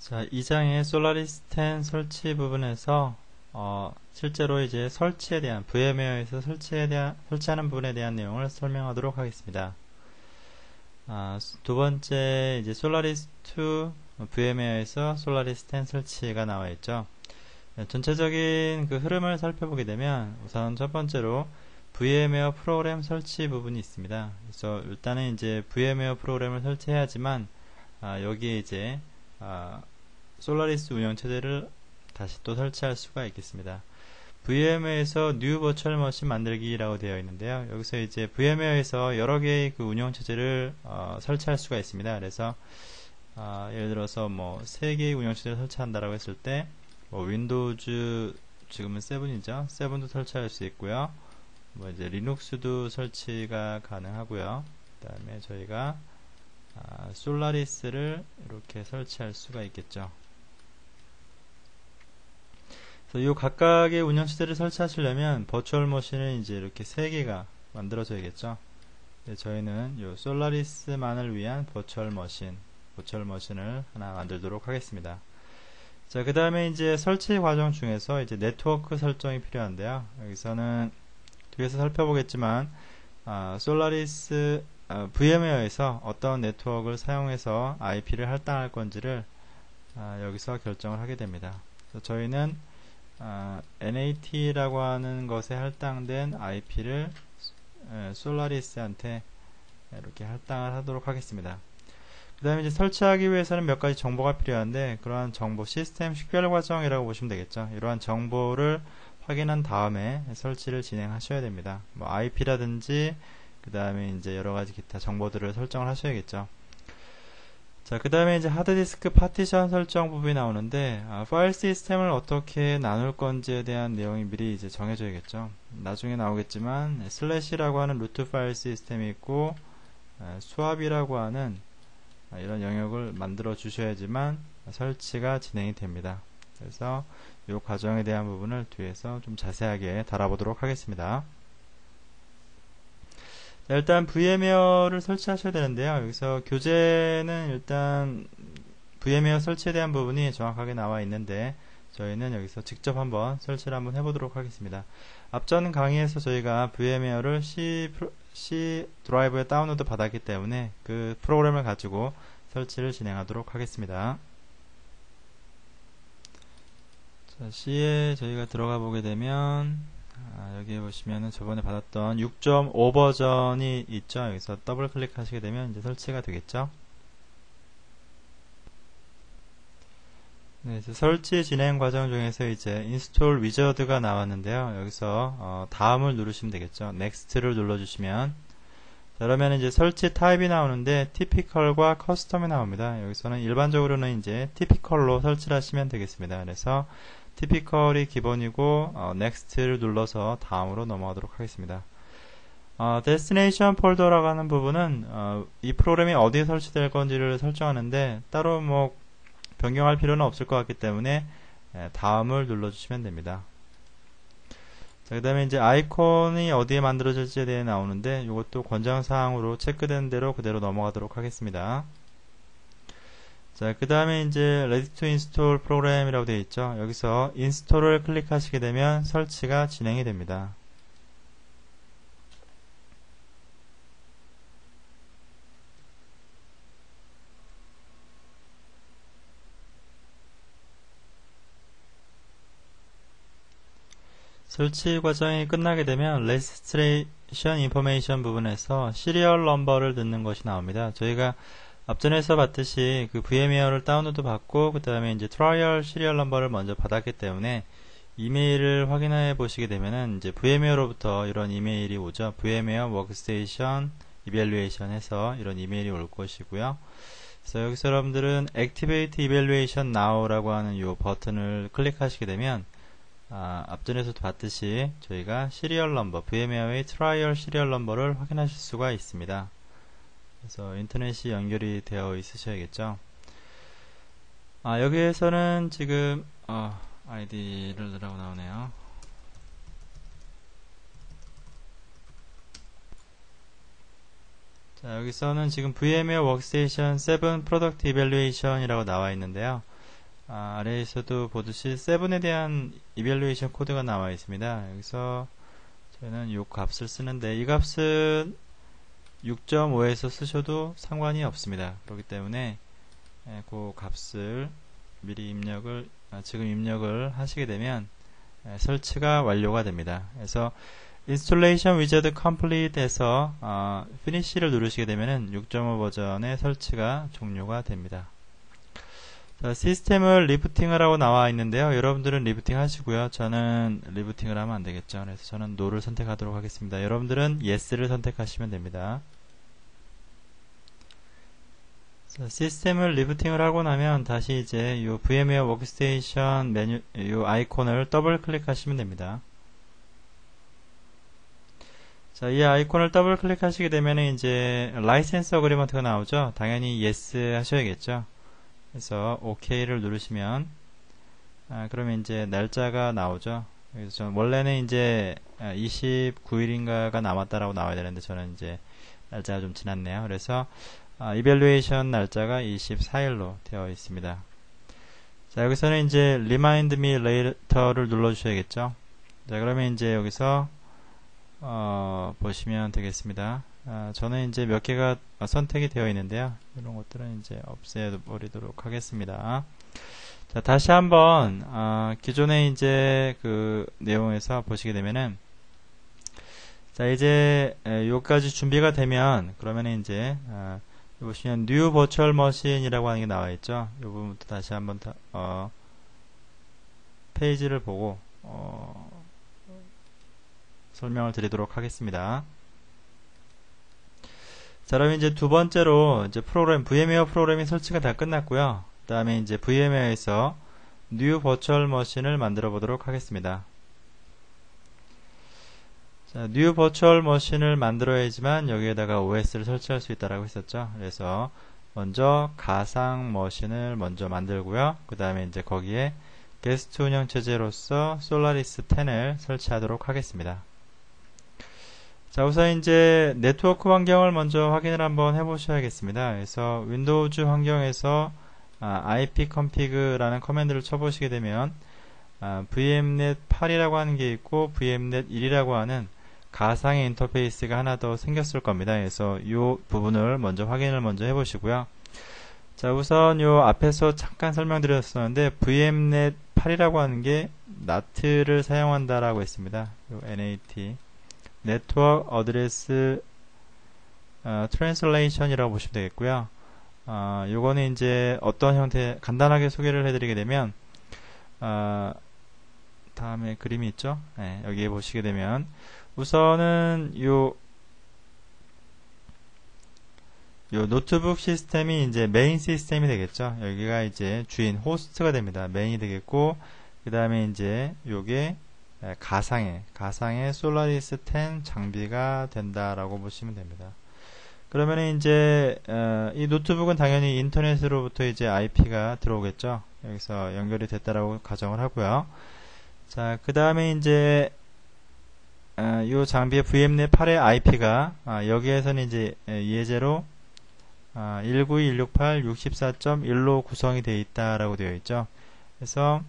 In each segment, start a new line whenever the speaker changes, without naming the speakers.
자, 2장의 솔라리스 10 설치 부분에서 실제로 이제 설치에 대한 VMware에서 설치하는 부분에 대한 내용을 설명하도록 하겠습니다. 두 번째 이제 솔라리스 2 VMware에서 솔라리스 10 설치가 나와 있죠. 전체적인 그 흐름을 살펴보게 되면 우선 첫 번째로 VMware 프로그램 설치 부분이 있습니다. 그래서 일단은 이제 VMware 프로그램을 설치해야지만 여기에 이제 솔라리스 운영체제를 다시 또 설치할 수가 있겠습니다. VMware에서 New Virtual Machine 만들기라고 되어 있는데요. 여기서 이제 VMware에서 여러 개의 그 운영체제를 설치할 수가 있습니다. 그래서 예를 들어서 뭐 3개의 운영체제를 설치한다라고 했을 때 뭐 윈도우즈 지금은 7이죠. 7도 설치할 수 있고요. 뭐 이제 리눅스도 설치가 가능하고요. 그 다음에 저희가 솔라리스를 이렇게 설치할 수가 있겠죠. 그래서 이 각각의 운영체제를 설치하시려면 버추얼 머신은 이제 이렇게 3개가 만들어져야겠죠. 저희는 이 솔라리스만을 위한 버추얼 머신을 하나 만들도록 하겠습니다. 자, 그 다음에 이제 설치 과정 중에서 이제 네트워크 설정이 필요한데요. 여기서는 뒤에서 살펴보겠지만 솔라리스 VMware에서 어떤 네트워크를 사용해서 IP를 할당할 건지를 여기서 결정을 하게 됩니다. 그래서 저희는 NAT라고 하는 것에 할당된 IP를 솔라리스한테 이렇게 할당을 하도록 하겠습니다. 그 다음에 이제 설치하기 위해서는 몇 가지 정보가 필요한데, 그러한 정보 시스템 식별 과정이라고 보시면 되겠죠. 이러한 정보를 확인한 다음에 설치를 진행하셔야 됩니다. 뭐 IP라든지 그 다음에 이제 여러가지 기타 정보들을 설정을 하셔야겠죠. 자, 그 다음에 이제 하드디스크 파티션 설정 부분이 나오는데, 파일 시스템을 어떻게 나눌 건지에 대한 내용이 미리 이제 정해져야겠죠. 나중에 나오겠지만, 슬래시라고 하는 루트 파일 시스템이 있고, 수압이라고 하는 이런 영역을 만들어 주셔야지만 설치가 진행이 됩니다. 그래서 이 과정에 대한 부분을 뒤에서 좀 자세하게 다뤄보도록 하겠습니다. 자, 일단 VMware를 설치하셔야 되는데요. 여기서 교재는 일단 VMware 설치에 대한 부분이 정확하게 나와 있는데, 저희는 여기서 직접 한번 설치를 한번 해보도록 하겠습니다. 앞전 강의에서 저희가 VMware를 C 드라이브에 다운로드 받았기 때문에 그 프로그램을 가지고 설치를 진행하도록 하겠습니다. 자, C에 저희가 들어가 보게 되면 여기에 보시면은 저번에 받았던 6.5 버전이 있죠. 여기서 더블 클릭하시게 되면 이제 설치가 되겠죠. 네, 설치 진행 과정 중에서 이제 인스톨 위저드가 나왔는데요. 여기서 다음을 누르시면 되겠죠. 넥스트를 눌러주시면, 그러면 이제 설치 타입이 나오는데 티피컬과 커스텀이 나옵니다. 여기서는 일반적으로는 이제 티피컬로 설치를 하시면 되겠습니다. 그래서 티피컬이 기본이고 넥스트를 눌러서 다음으로 넘어가도록 하겠습니다. 데스티네이션 폴더라고 하는 부분은 이 프로그램이 어디에 설치될 건지를 설정하는데 따로 뭐 변경할 필요는 없을 것 같기 때문에 다음을 눌러주시면 됩니다. 자, 그 다음에 이제 아이콘이 어디에 만들어질지에 대해 나오는데 이것도 권장사항으로 체크된 대로 그대로 넘어가도록 하겠습니다. 자, 그 다음에 이제 Ready to Install 프로그램이라고 되어 있죠. 여기서 인스톨을 클릭하시게 되면 설치가 진행이 됩니다. 설치 과정이 끝나게 되면 Registration Information 부분에서 시리얼 넘버를 넣는 것이 나옵니다. 저희가 앞전에서 봤듯이 그 VMware를 다운로드 받고 그 다음에 이제 트라이얼 시리얼 넘버를 먼저 받았기 때문에 이메일을 확인해 보시게 되면은 이제 VMware로부터 이런 이메일이 오죠. VMware 워크스테이션 이벨루에이션 해서 이런 이메일이 올 것이고요. 그래서 여기서 여러분들은 Activate Evaluation Now라고 하는 이 버튼을 클릭하시게 되면 앞전에서도 봤듯이 저희가 시리얼 넘버, VMware의 트라이얼 시리얼 넘버를 확인하실 수가 있습니다. 그래서 인터넷이 연결이 되어 있으셔야겠죠. 여기에서는 지금 아이디를 넣으라고 나오네요. 자, 여기서는 지금 VMware Workstation 7 Product Evaluation 이라고 나와 있는데요. 아래에서도 보듯이 7에 대한 이밸루에이션 코드가 나와 있습니다. 여기서 저는 이 값을 쓰는데 이 값은 6.5에서 쓰셔도 상관이 없습니다. 그렇기 때문에 그 값을 미리 지금 입력을 하시게 되면 설치가 완료가 됩니다. 그래서 Installation Wizard Complete에서 Finish를 누르시게 되면 6.5 버전의 설치가 종료가 됩니다. 자, 시스템을 리부팅을 하고 나와 있는데요. 여러분들은 리부팅 하시고요. 저는 리부팅을 하면 안 되겠죠. 그래서 저는 NO를 선택하도록 하겠습니다. 여러분들은 YES를 선택하시면 됩니다. 자, 시스템을 리부팅을 하고 나면 다시 이제 이 VMware 워크스테이션 메뉴 이 아이콘을 더블 클릭하시면 됩니다. 자, 이 아이콘을 더블 클릭하시게 되면 이제 라이센스 어그리먼트가 나오죠. 당연히 yes 하셔야겠죠. 그래서 OK를 누르시면 그러면 이제 날짜가 나오죠. 그래서 원래는 이제 29일인가가 남았다라고 나와야 되는데 저는 이제 날짜가 좀 지났네요. 그래서 이밸루에이션 날짜가 24일로 되어 있습니다. 자, 여기서는 이제 Remind Me Later를 눌러주셔야겠죠. 자, 그러면 이제 여기서 보시면 되겠습니다. 저는 이제 몇 개가 선택이 되어 있는데요. 이런 것들은 이제 없애버리도록 하겠습니다. 자, 다시 한번 기존에 이제 그 내용에서 보시게 되면은 자, 이제 여기까지 준비가 되면 그러면 이제 보시면 New Virtual Machine이라고 하는 게 나와 있죠. 이 부분부터 다시 한번 페이지를 보고 설명을 드리도록 하겠습니다. 자, 그럼 이제 두 번째로 이제 VMware 프로그램이 설치가 다 끝났고요. 그 다음에 이제 VMware에서 New Virtual Machine을 만들어 보도록 하겠습니다. 자, New Virtual Machine을 만들어야지만 여기에다가 OS를 설치할 수 있다라고 했었죠. 그래서 먼저 가상 머신을 먼저 만들고요. 그 다음에 이제 거기에 게스트 운영 체제로서 솔라리스 10을 설치하도록 하겠습니다. 자, 우선 이제 네트워크 환경을 먼저 확인을 한번 해보셔야겠습니다. 그래서 윈도우즈 환경에서 ipconfig라는 커맨드를 쳐보시게 되면 vmnet 8이라고 하는 게 있고 vmnet 1이라고 하는 가상의 인터페이스가 하나 더 생겼을 겁니다. 그래서 이 부분을 확인을 먼저 해보시고요. 자, 우선 요 앞에서 잠깐 설명드렸었는데 vmnet 8이라고 하는 게 NAT를 사용한다라고 했습니다. 요 NAT 네트워크 어드레스 트랜슬레이션이라고 보시면 되겠고요. 요거는 이제 어떤 형태 간단하게 소개를 해드리게 되면 다음에 그림이 있죠. 네, 여기에 보시게 되면 우선은 요 노트북 시스템이 이제 메인 시스템이 되겠죠. 여기가 이제 주인 호스트가 됩니다. 메인이 되겠고 그 다음에 이제 요게 가상의 솔라리스 10 장비가 된다라고 보시면 됩니다. 그러면 이제 이 노트북은 당연히 인터넷으로부터 이제 IP가 들어오겠죠. 여기서 연결이 됐다라고 가정을 하고요. 자, 그 다음에 이제 이 장비의 VMnet 8의 IP가 여기에서는 이제 예제로 192.168.64.1로 구성이 되어 있다라고 되어 있죠. 그래서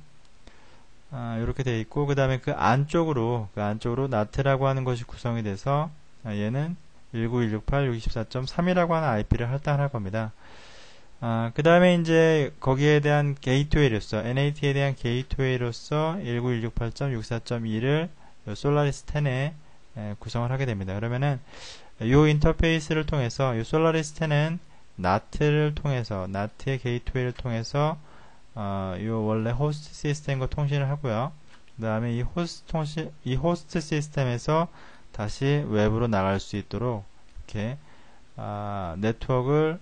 이렇게 되어 있고 그 다음에 그 안쪽으로 NAT라고 하는 것이 구성이 돼서 얘는 192.168.64.3이라고 하는 IP를 할당할 겁니다. 그 다음에 이제 거기에 대한 게이트웨이로서 NAT에 대한 게이트웨이로서 192.168.64.2를 솔라리스 10에 구성을 하게 됩니다. 그러면은 이 인터페이스를 통해서 이 솔라리스 10은 NAT를 통해서 NAT의 게이트웨이를 통해서 이 원래 호스트 시스템과 통신을 하고요. 그 다음에 이 호스트 시스템에서 다시 외부로 나갈 수 있도록 이렇게 네트워크를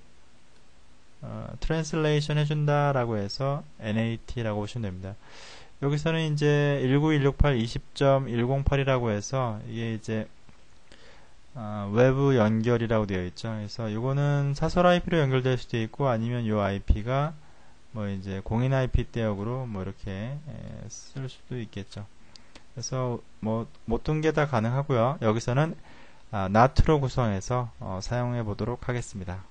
트랜슬레이션 해준다라고 해서 NAT라고 보시면 됩니다. 여기서는 이제 19168.20.108이라고 해서 이게 이제 외부 연결이라고 되어 있죠. 그래서 이거는 사설 IP로 연결될 수도 있고 아니면 이 IP가 뭐 이제 공인 IP 대역으로 뭐 이렇게 쓸 수도 있겠죠. 그래서 뭐 모든 게 다 가능하고요. 여기서는 NAT로 구성해서 사용해 보도록 하겠습니다.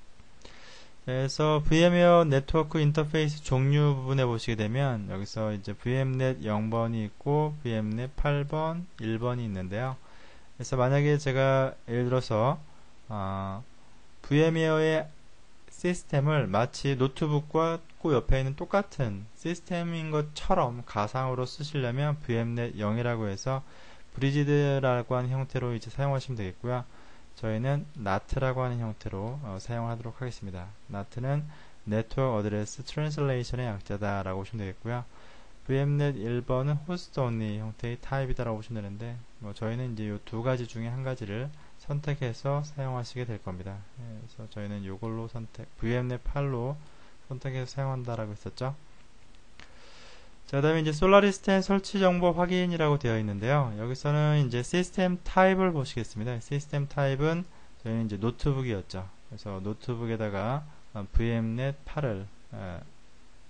그래서 VM웨어 네트워크 인터페이스 종류 부분에 보시게 되면 여기서 이제 VMnet 0번이 있고 VMnet 8번, 1번이 있는데요. 그래서 만약에 제가 예를 들어서 VM웨어의 시스템을 마치 노트북과 그 옆에 있는 똑같은 시스템인 것처럼 가상으로 쓰시려면 VMnet 0이라고 해서 브리지드라고 하는 형태로 이제 사용하시면 되겠고요. 저희는 NAT라고 하는 형태로 사용하도록 하겠습니다. NAT는 Network Address Translation의 약자다 라고 보시면 되겠고요. VMnet 1번은 Host Only 형태의 타입이다 라고 보시면 되는데 저희는 이제 이 두 가지 중에 한 가지를 선택해서 사용하시게 될 겁니다. 그래서 저희는 이걸로 VMnet 8로 선택해서 사용한다 라고 했었죠. 자, 다음에 이제 솔라리스 10 설치 정보 확인이라고 되어 있는데요. 여기서는 이제 시스템 타입을 보시겠습니다. 시스템 타입은 저희는 이제 노트북이었죠. 그래서 노트북에다가 VMnet 8을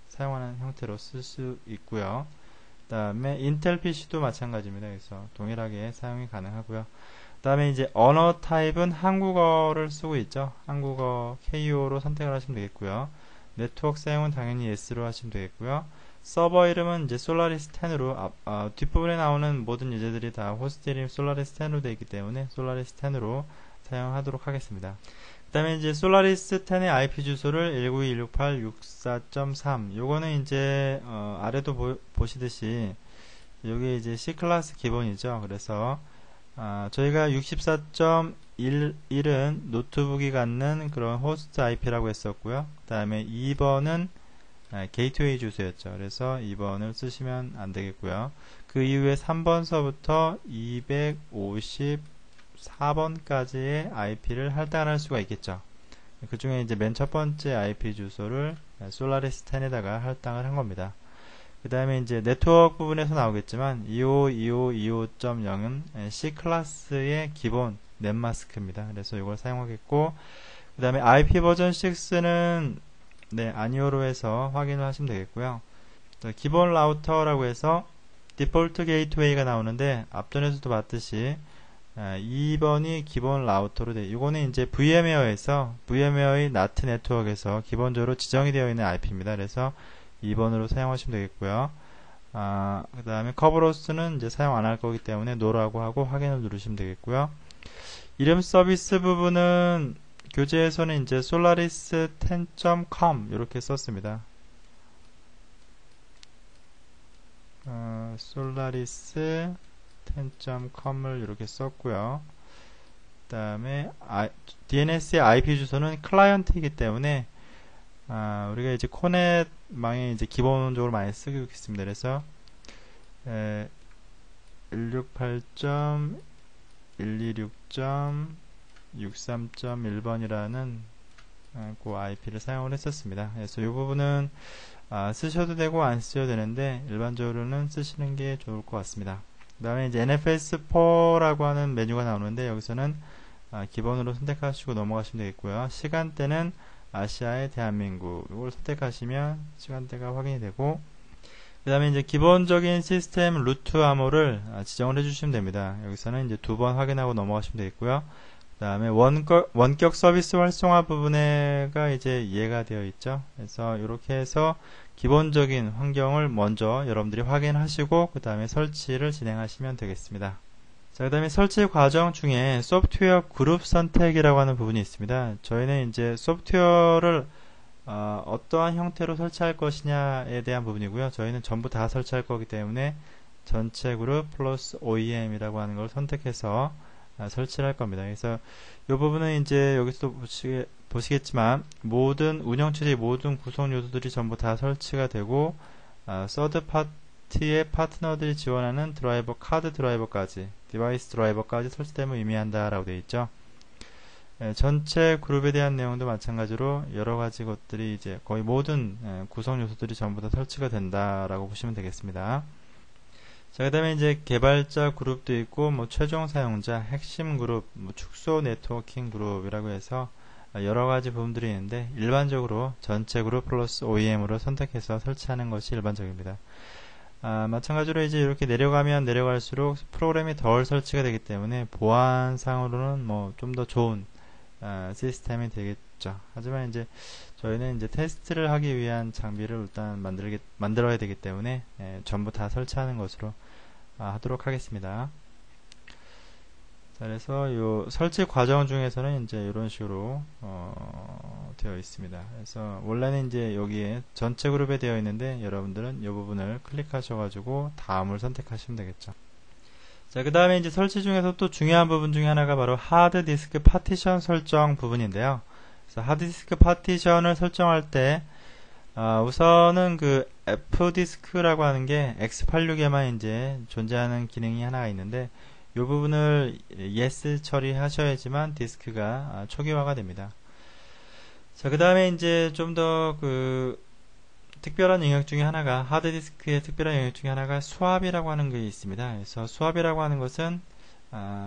사용하는 형태로 쓸 수 있고요. 그 다음에 인텔 PC도 마찬가지입니다. 그래서 동일하게 사용이 가능하고요. 그 다음에 이제 언어 타입은 한국어를 쓰고 있죠. 한국어 KO로 선택을 하시면 되겠고요. 네트워크 사용은 당연히 S로 하시면 되겠고요. 서버 이름은 이제 솔라리스 10으로 뒷부분에 나오는 모든 예제들이 다 호스트 이름 솔라리스 10으로 되어 있기 때문에 솔라리스 10으로 사용하도록 하겠습니다. 그 다음에 이제 솔라리스 10의 IP 주소를 192.168.64.3 요거는 이제 아래도 보시듯이 요게 이제 C클래스 기본이죠. 그래서 저희가 64.11은 노트북이 갖는 그런 호스트 IP라고 했었고요. 그 다음에 2번은 게이트웨이 주소였죠. 그래서 2번을 쓰시면 안 되겠고요. 그 이후에 3번서부터 254번까지의 IP를 할당할 수가 있겠죠. 그 중에 이제 맨 첫 번째 IP 주소를 솔라리스 10에다가 할당을 한 겁니다. 그 다음에 이제 네트워크 부분에서 나오겠지만 25.25.0은 C 클래스의 기본 넷마스크입니다. 그래서 이걸 사용하겠고, 그 다음에 IP 버전 6는 아니오로 해서 확인을 하시면 되겠고요. 기본 라우터라고 해서 디폴트 게이트웨이가 나오는데 앞전에서도 봤듯이 2번이 기본 라우터로 이거는 이제 VM웨어의 NAT 네트워크에서 기본적으로 지정이 되어 있는 IP입니다. 그래서 2번으로 사용하시면 되겠고요. 그 다음에 커브로스는 이제 사용 안 할 거기 때문에 노라고 하고 확인을 누르시면 되겠고요. 이름 서비스 부분은 교재에서는 이제 solaris10.com 이렇게 썼습니다. solaris10.com을 이렇게 썼고요. 그 다음에 DNS의 IP 주소는 클라이언트이기 때문에 우리가 이제 코넷망에 이제 기본적으로 많이 쓰고 있습니다. 그래서 168.126.63.1번이라는 그 IP를 사용을 했었습니다. 그래서 이 부분은 쓰셔도 되고 안 쓰셔도 되는데 일반적으로는 쓰시는 게 좋을 것 같습니다. 그 다음에 이제 NFS4라고 하는 메뉴가 나오는데 여기서는 기본으로 선택하시고 넘어가시면 되겠고요. 시간대는 아시아의 대한민국 이걸 선택하시면 시간대가 확인이 되고, 그 다음에 이제 기본적인 시스템 루트 암호를 지정을 해주시면 됩니다. 여기서는 이제 두 번 확인하고 넘어가시면 되겠고요. 그 다음에 원격 서비스 활성화 부분에가 이제 이해가 되어 있죠. 그래서 이렇게 해서 기본적인 환경을 먼저 여러분들이 확인하시고 그 다음에 설치를 진행하시면 되겠습니다. 자, 그 다음에 설치 과정 중에 소프트웨어 그룹 선택이라고 하는 부분이 있습니다. 저희는 이제 소프트웨어를 어떠한 형태로 설치할 것이냐에 대한 부분이고요. 저희는 전부 다 설치할 거기 때문에 전체 그룹 플러스 OEM이라고 하는 걸 선택해서 설치를 할 겁니다. 그래서 이 부분은 이제 여기서 보시겠지만 모든 운영체제의 모든 구성 요소들이 전부 다 설치가 되고 서드 파티의 파트너들이 지원하는 드라이버, 카드 드라이버까지, 디바이스 드라이버까지 설치됨을 의미한다 라고 되어 있죠. 전체 그룹에 대한 내용도 마찬가지로 여러 가지 것들이 이제 거의 모든 구성 요소들이 전부 다 설치가 된다라고 보시면 되겠습니다. 자, 그 다음에 이제 개발자 그룹도 있고, 최종 사용자, 핵심 그룹, 축소 네트워킹 그룹이라고 해서 여러 가지 부분들이 있는데, 일반적으로 전체 그룹 플러스 OEM으로 선택해서 설치하는 것이 일반적입니다. 마찬가지로 이제 이렇게 내려가면 내려갈수록 프로그램이 덜 설치가 되기 때문에 보안상으로는 좀 더 좋은 시스템이 있죠. 하지만 이제 저희는 이제 테스트를 하기 위한 장비를 일단 만들어야 되기 때문에 전부 다 설치하는 것으로 하도록 하겠습니다. 자, 그래서 요 설치 과정 중에서는 이제 이런 식으로 되어 있습니다. 그래서 원래는 이제 여기에 전체 그룹에 되어 있는데 여러분들은 이 부분을 클릭하셔가지고 다음을 선택하시면 되겠죠. 자, 그 다음에 이제 설치 중에서 또 중요한 부분 중에 하나가 바로 하드디스크 파티션 설정 부분인데요. 그래서 하드디스크 파티션을 설정할 때 우선은 그 F디스크라고 하는 게 X86에만 이제 존재하는 기능이 하나가 있는데 이 부분을 yes 처리하셔야지만 디스크가 초기화가 됩니다. 자, 그 다음에 이제 좀 더 그 특별한 영역 중에 하나가 하드디스크의 특별한 영역 중에 하나가 수압이라고 하는 게 있습니다. 그래서 수압이라고 하는 것은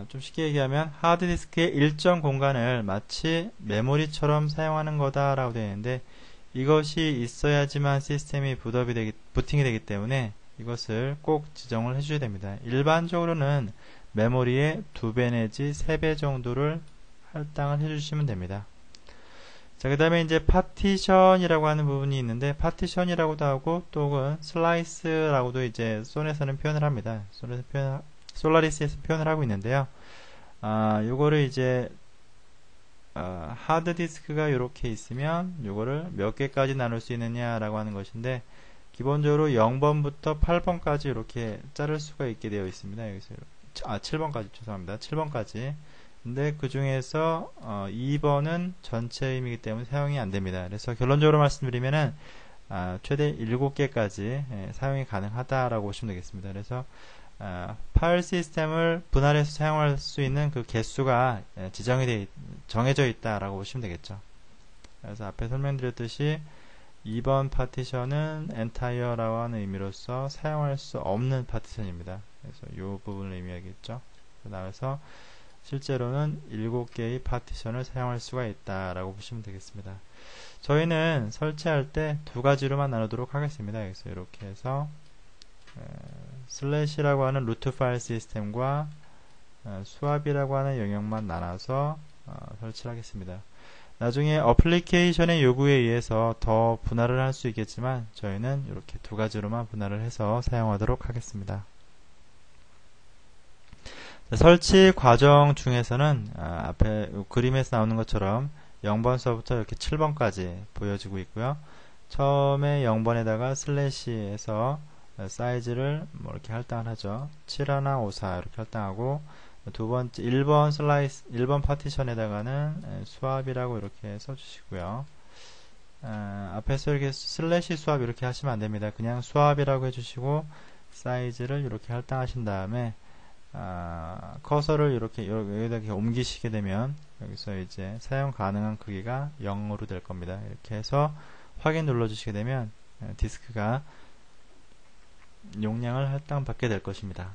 좀 쉽게 얘기하면 하드디스크의 일정 공간을 마치 메모리처럼 사용하는 거다라고 되어 있는데 이것이 있어야지만 시스템이 부팅이 되기 때문에 이것을 꼭 지정을 해줘야 됩니다. 일반적으로는 메모리의 2배 내지 3배 정도를 할당을 해주시면 됩니다. 자, 그 다음에 이제 파티션이라고 하는 부분이 있는데 파티션이라고도 하고 또는 슬라이스라고도 이제 손에서는 표현을 합니다. 솔라리스에서 표현을 하고 있는데요. 요거를 이제 하드디스크가 이렇게 있으면 요거를 몇 개까지 나눌 수 있느냐라고 하는 것인데 기본적으로 0번부터 8번까지 이렇게 자를 수가 있게 되어 있습니다. 여기서 7번까지 죄송합니다. 7번까지. 근데 그 중에서 2번은 전체 의미이기 때문에 사용이 안 됩니다. 그래서 결론적으로 말씀드리면은 최대 7개까지 사용이 가능하다라고 보시면 되겠습니다. 그래서 파일 시스템을 분할해서 사용할 수 있는 그 개수가 정해져 있다라고 보시면 되겠죠. 그래서 앞에 설명드렸듯이 2번 파티션은 entire라고 하는 의미로서 사용할 수 없는 파티션입니다. 그래서 이 부분을 의미하겠죠. 그래서 실제로는 7개의 파티션을 사용할 수가 있다라고 보시면 되겠습니다. 저희는 설치할 때 2가지로만 나누도록 하겠습니다. 그래서 이렇게 해서 슬래시라고 하는 루트 파일 시스템과 수압이라고 하는 영역만 나눠서 설치를 하겠습니다. 나중에 어플리케이션의 요구에 의해서 더 분할을 할 수 있겠지만 저희는 이렇게 2가지로만 분할을 해서 사용하도록 하겠습니다. 설치 과정 중에서는 앞에 그림에서 나오는 것처럼 0번서부터 이렇게 7번까지 보여지고 있고요. 처음에 0번에다가 슬래시에서 사이즈를 뭐 이렇게 할당을 하죠. 7154 이렇게 할당하고 두 번째 1번 파티션에다가는 수압이라고 이렇게 써주시고요. 앞에서 이렇게 슬래시 수압 이렇게 하시면 안 됩니다. 그냥 수압이라고 해주시고 사이즈를 이렇게 할당하신 다음에 커서를 이렇게 여기다 이렇게 옮기시게 되면 여기서 이제 사용 가능한 크기가 0으로 될 겁니다. 이렇게 해서 확인 눌러주시게 되면 디스크가 용량을 할당받게 될 것입니다.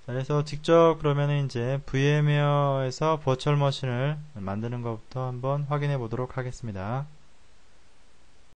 그래서 직접 그러면은 이제 VMware에서 버추얼 머신을 만드는 것부터 한번 확인해 보도록 하겠습니다.